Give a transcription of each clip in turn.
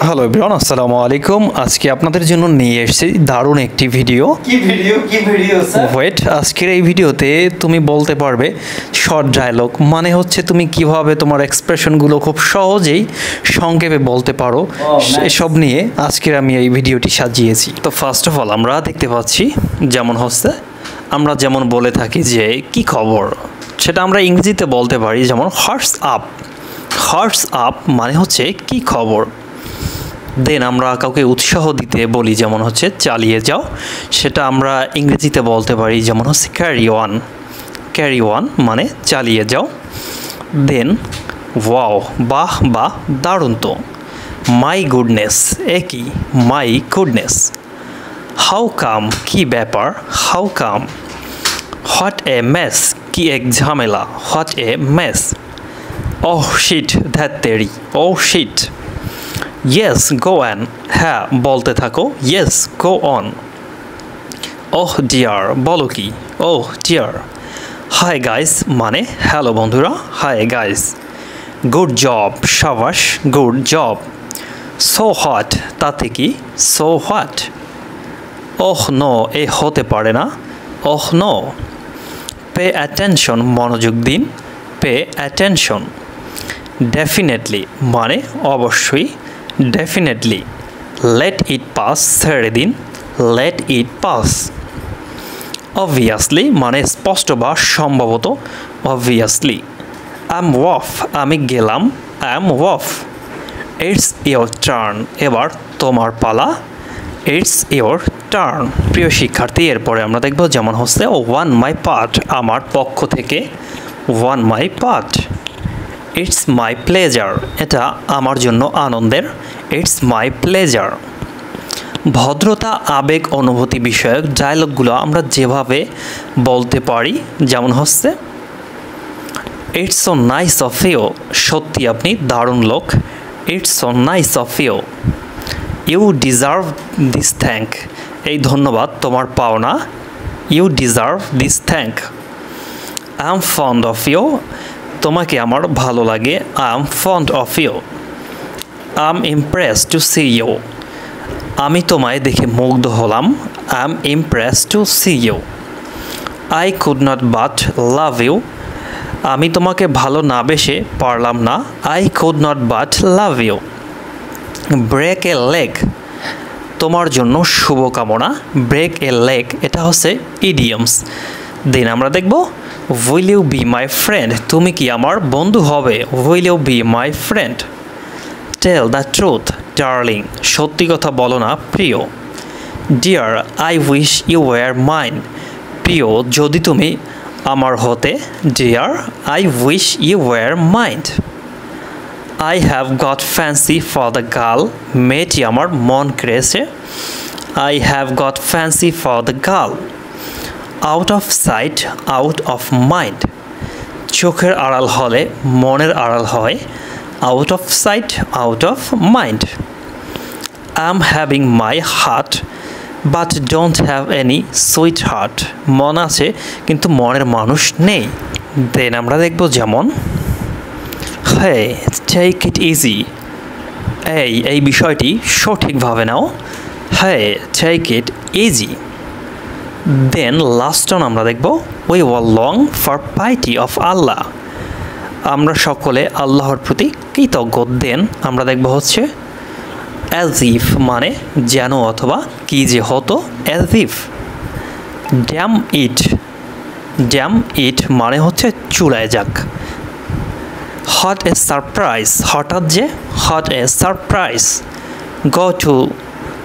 Hello everyone, আসসালামু আলাইকুম। আজকে আপনাদের জন্য নিয়ে এসেছি দারুণ একটি ভিডিও। কি ভিডিও স্যার? ওয়েট, আজকের এই ভিডিওতে তুমি বলতে পারবে শর্ট ডায়লগ, মানে হচ্ছে তুমি কিভাবে তোমার এক্সপ্রেশনগুলো খুব সহজেই সংক্ষেপে বলতে পারো, এসব নিয়ে আজকের আমি এই ভিডিওটি সাজিয়েছি। তো ফার্স্ট অফ অল আমরা দেখতে পাচ্ছি যেমন হচ্ছে আমরা যেমন বলে থাকি যে কি খবর, সেটা আমরা ইংরেজিতে বলতে পারি যেমন হটস আপ। হটস আপ মানে হচ্ছে কি খবর। দেন আমরা কাউকে উৎসাহ দিতে বলি যেমন হচ্ছে চালিয়ে যাও, সেটা আমরা ইংরেজিতে বলতে পারি যেমন হচ্ছে ক্যারি ওয়ান। ক্যারি ওয়ান মানে চালিয়ে যাও। দেন ওয়াও, বাহ বাহ, দারুণ তো। মাই গুডনেস, একই মাই গুডনেস। হাউ কাম, কি ব্যাপার, how come. What a mess, কি এক ঝামেলা, what a mess. Oh shit, ধ্যাত তেরি, oh shit. Yes go on, হ্যাঁ বলতে থাকো, yes go on. Oh dear, বলো কি, ওহ ডিয়ার। হাই গাইস মানে হ্যালো বন্ধুরা, হাই গাইস। গুড জব, সাবাস, গুড জব। সো হোয়াট, তাতে কি, সো হোয়াট। ওহ নো, এ হতে পারে না, ওহ নো। পে অ্যাটেনশন, মনোযোগ দিন, পে অ্যাটেনশন। ডেফিনেটলি মানে অবশ্যই, ডেফিনেটলি। লেট ইট পাস, ছেড়ে দিন, লেট ইট পাস। অবভিয়াসলি মানে স্পষ্ট বা সম্ভবত, অবভিয়াসলি। আই এম ওয়াফ, আমি গেলাম, I am off. It's your turn, এবার তোমার পালা, ইটস ইয়োর টার্ন। প্রিয় শিক্ষার্থী, এরপরে আমরা দেখব যেমন হচ্ছে ওয়ান মাই পার্ট, আমার পক্ষ থেকে, one my part. It's my pleasure, এটা আমার জন্য আনন্দের, ইটস মাই প্লেজার। ভদ্রতা, আবেগ, অনুভূতি বিষয়ক ডায়লগগুলো আমরা যেভাবে বলতে পারি যেমন হচ্ছে it's so nice of you, সত্যি আপনি দারুণ লোক, it's so nice of you. You deserve this thank, এই ধন্যবাদ তোমার পাওনা, you deserve this thank. I am fond of you, তোমাকে আমার ভালো লাগে, I am fond of you. I am impressed to see you, আমি তোমায় দেখে মুগ্ধ হলাম, I am impressed to see you. I could not but love you, আমি তোমাকে ভালো না বেসে পারলাম না, I could not but love you. Break a leg, তোমার জন্য শুভকামনা, ব্রেক এ লেগ এটা হচ্ছে ইডিয়মস। দিন আমরা দেখব will you be my friend, তুমি কি আমার বন্ধু হবে, will you be my friend. Tell the truth darling, সত্যি কথা বলো না প্রিয়। Dear I wish you were mine, প্রিয় যদি তুমি আমার হতে, dear I wish you were mind. I have got fancy for the girl, মেয়েটি আমার মন কেড়েছে, I have got fancy for the girl. Out of sight, out of mind, চোখের আড়াল হলে মনের আড়াল হয়, out of sight, out of mind. I am having my heart but don't have any sweet heart, মন আছে কিন্তু মনের মানুষ নেই। দেন আমরা দেখব যেমন হে টেক ইট ইজি, এই বিষয়টি সঠিকভাবে নাও, hey take it easy. Then last on আমরা দেখব we were long for piety of Allah, আমরা সকলে আল্লাহর প্রতি কৃতজ্ঞ। দেন আমরা দেখব হচ্ছে অ্যাজ ইফ মানে যেন অথবা কি যে হতো, as if. Damn it, damn it মানে হচ্ছে চুলায় যাক। হট এ সারপ্রাইজ, হঠাৎ যে, what a surprise. Go to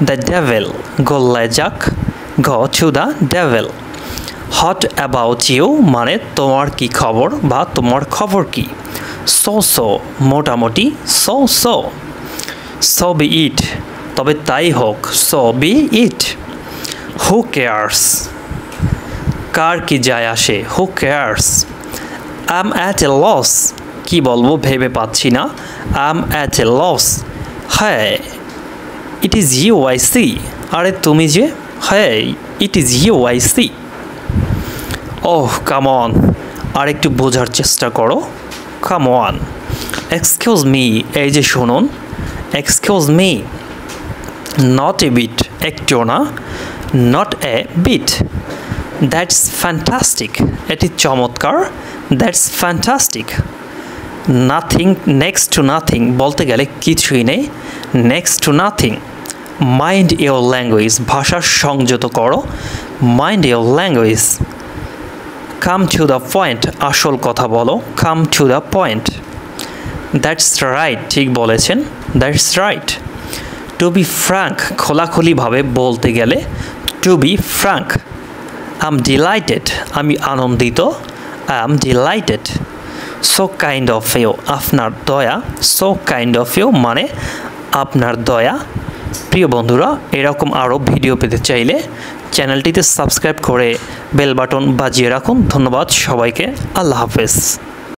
the devil, গোল্লায় যাক, go to the devil. What about you মানে তোমার কি খবর বা তোমার খবর কি। সো সো মোটামুটি, so so. So be it, তবে তাই হোক, so be it. Who cares, কার কি যায় আসে, who cares. I am at a loss, কি বলবো ভেবে পাচ্ছি না, I am at a loss. হ্যাঁ it is you I see, আরে তুমি যে, হ্যাঁ it is you I see. Oh come on, আর একটু বোঝার চেষ্টা করো, কাম অন। এক্সকিউজ মি, এই যে শুনুন, excuse me, not a bit, একটু না, not a bit, that's fantastic, এটি চমৎকার, that's fantastic, nothing, next to nothing, বলতে গেলে কিছুই নেই, next to nothing, mind your language, ভাষা সংযত করো, mind your language, come to the point, আসল কথা বলো, come to the point, that's right, ঠিক বলেছেন, that's right, to be frank, খোলাখুলিভাবে বলতে গেলে to be frank, I am delighted, আমি আনন্দিত, I am delighted, so kind of you, আপনার দয়া, সো কাইন্ড অফ ইউ মানে আপনার দয়া। প্রিয় বন্ধুরা, এরকম আরও ভিডিও পেতে চাইলে চ্যানেলটিতে সাবস্ক্রাইব করে বেল বাটন বাজিয়ে রাখুন। ধন্যবাদ সবাইকে, আল্লাহ হাফেজ।